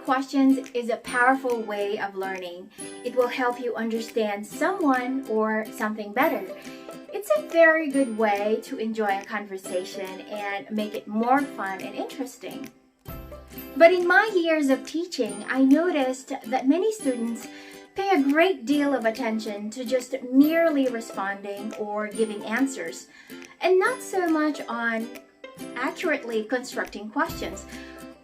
questions is a powerful way of learning. It will help you understand someone or something better. It's a very good way to enjoy a conversation and make it more fun and interesting. But in my years of teaching, I noticed that many students pay a great deal of attention to just merely responding or giving answers, and not so much on accurately constructing questions,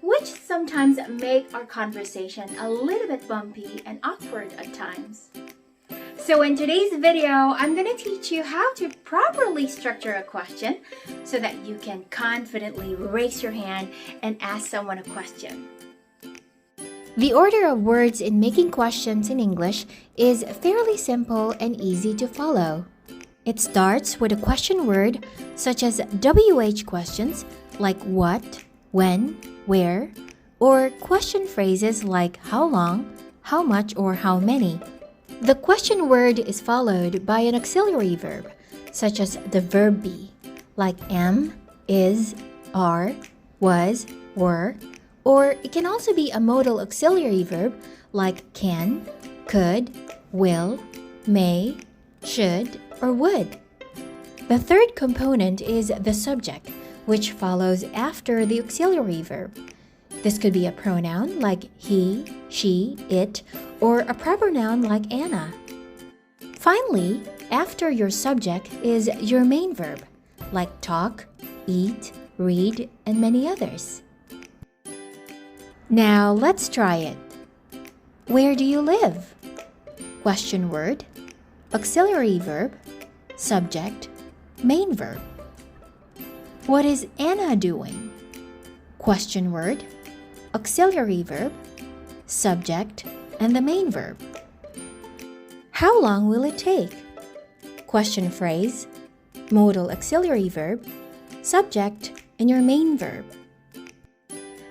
which sometimes make our conversation a little bit bumpy and awkward at times. So in today's video, I'm going to teach you how to properly structure a question so that you can confidently raise your hand and ask someone a question. The order of words in making questions in English is fairly simple and easy to follow. It starts with a question word such as WH questions like what, when, where, or question phrases like how long, how much, or how many. The question word is followed by an auxiliary verb such as the verb be, like am, is, are, was, were, or it can also be a modal auxiliary verb like can, could, will, may, should, or would. The third component is the subject, which follows after the auxiliary verb. This could be a pronoun like he, she, it, or a proper noun like Anna. Finally, after your subject is your main verb, like talk, eat, read, and many others. Now let's try it. Where do you live? Question word, auxiliary verb, subject, main verb. What is Anna doing? Question word, auxiliary verb, subject, and the main verb. How long will it take? Question phrase, modal auxiliary verb, subject, and your main verb.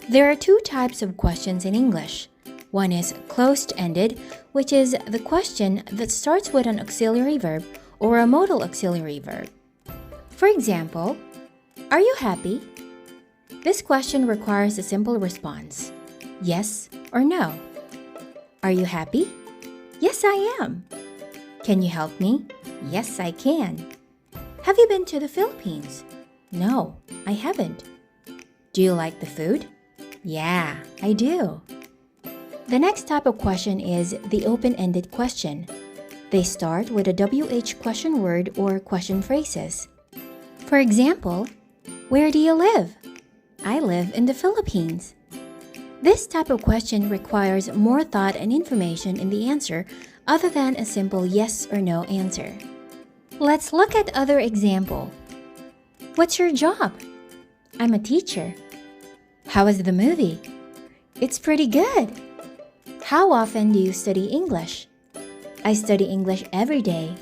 There are two types of questions in English. One is closed-ended, which is the question that starts with an auxiliary verb or a modal auxiliary verb. For example, are you happy? This question requires a simple response, yes or no. Are you happy? Yes, I am. Can you help me? Yes, I can. Have you been to the Philippines? No, I haven't. Do you like the food? Yeah, I do. The next type of question is the open-ended question. They start with a WH question word or question phrases. For example, where do you live? I live in the Philippines. This type of question requires more thought and information in the answer other than a simple yes or no answer. Let's look at other example. What's your job? I'm a teacher. How was the movie? It's pretty good. How often do you study English? I study English every day.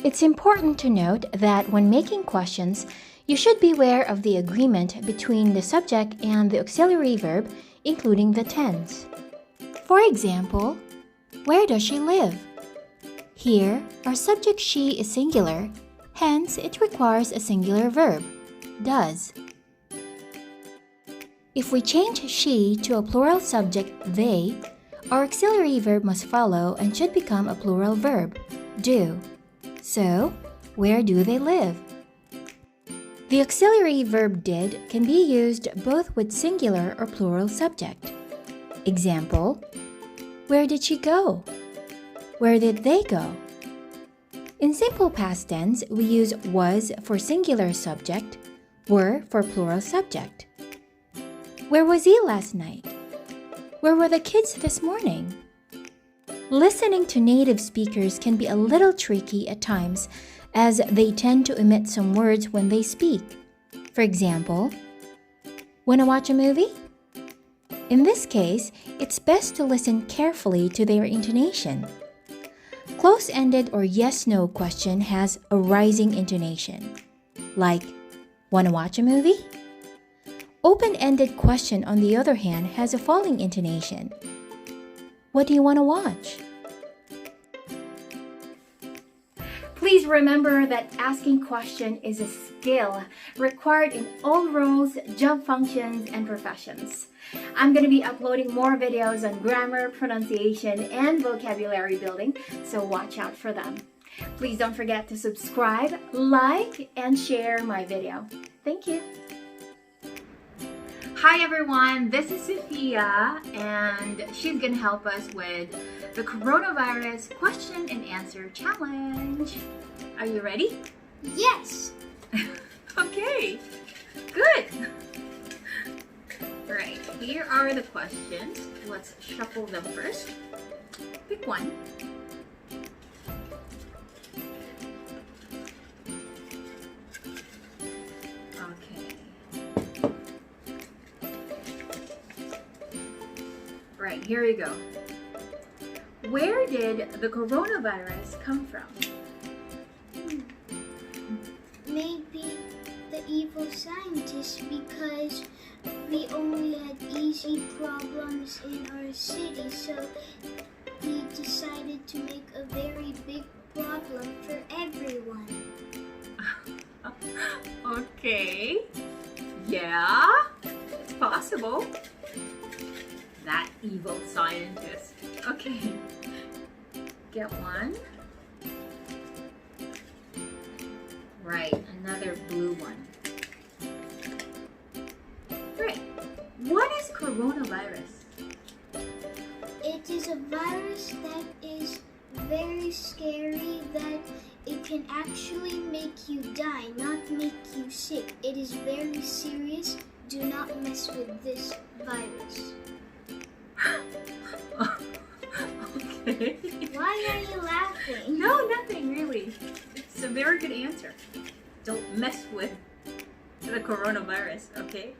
It's important to note that when making questions, you should be aware of the agreement between the subject and the auxiliary verb, including the tense. For example, where does she live? Here, our subject she is singular, hence it requires a singular verb, does. If we change she to a plural subject, they, our auxiliary verb must follow and should become a plural verb, do. So, where do they live? The auxiliary verb did can be used both with singular or plural subject. Example, where did she go? Where did they go? In simple past tense, we use was for singular subject, were for plural subject. Where was he last night? Where were the kids this morning? Listening to native speakers can be a little tricky at times as they tend to omit some words when they speak. For example, wanna watch a movie? In this case, it's best to listen carefully to their intonation. Close-ended or yes-no question has a rising intonation, like, wanna watch a movie? Open-ended question, on the other hand, has a falling intonation. What do you want to watch? Please remember that asking questions is a skill required in all roles, job functions, and professions. I'm going to be uploading more videos on grammar, pronunciation, and vocabulary building, so watch out for them. Please don't forget to subscribe, like, and share my video. Thank you. Hi everyone, this is Sophia, and she's going to help us with the coronavirus question and answer challenge. Are you ready? Yes. Okay, good. Right, here are the questions. Let's shuffle them first. Pick one. Right, here we go. Where did the coronavirus come from? Maybe the evil scientist, because we only had easy problems in our city, so he decided to make a very big problem for everyone. Okay. Yeah, it's possible. That evil scientist. Okay. Get one. Right, another blue one. Right. What is coronavirus? It is a virus that is very scary, that it can actually make you die, not make you sick. It is very serious. Do not mess with this virus. Okay. Why are you laughing? No, nothing really. It's a very good answer. Don't mess with the coronavirus, okay?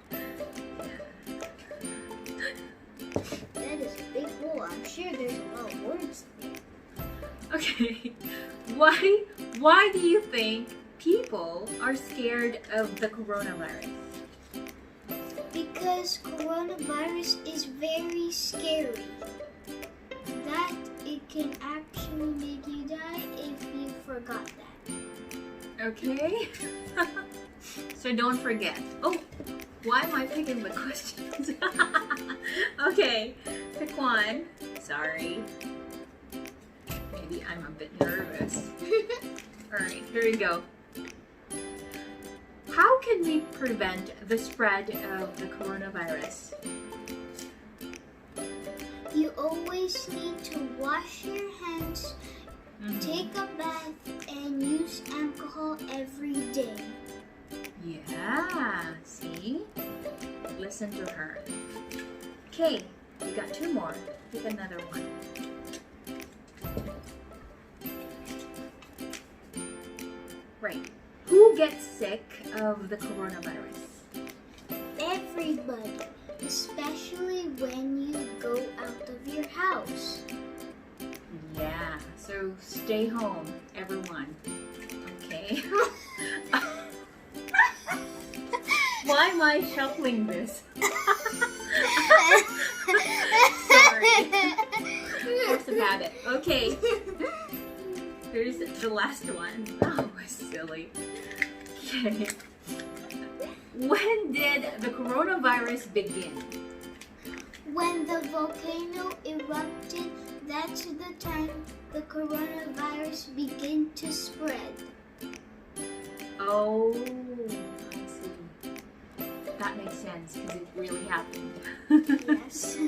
That is a big hole. I'm sure there's a lot of words there. Okay. Why do you think people are scared of the coronavirus? Because coronavirus is very scary. That it can actually make you die if you forgot that. Okay. So don't forget. Oh, why am I picking the questions? Okay, pick one. Sorry. Maybe I'm a bit nervous. Alright, here we go. How can we prevent the spread of the coronavirus? You always need to wash your hands, take a bath, and use alcohol every day. Yeah, see? Listen to her. Okay, we got two more. Pick another one. Right. Who gets sick of the coronavirus? Everybody, especially when you go out of your house. Yeah, so stay home, everyone. Okay. Why am I shuffling this? Sorry. Force of habit. Okay. Here's the last one. Oh, silly. Okay. When did the coronavirus begin? When the volcano erupted, that's the time the coronavirus began to spread. Oh, I see. That makes sense because it really happened. Yes.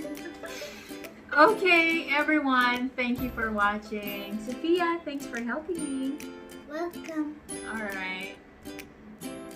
Okay, everyone. Thank you for watching. Sophia, thanks for helping me.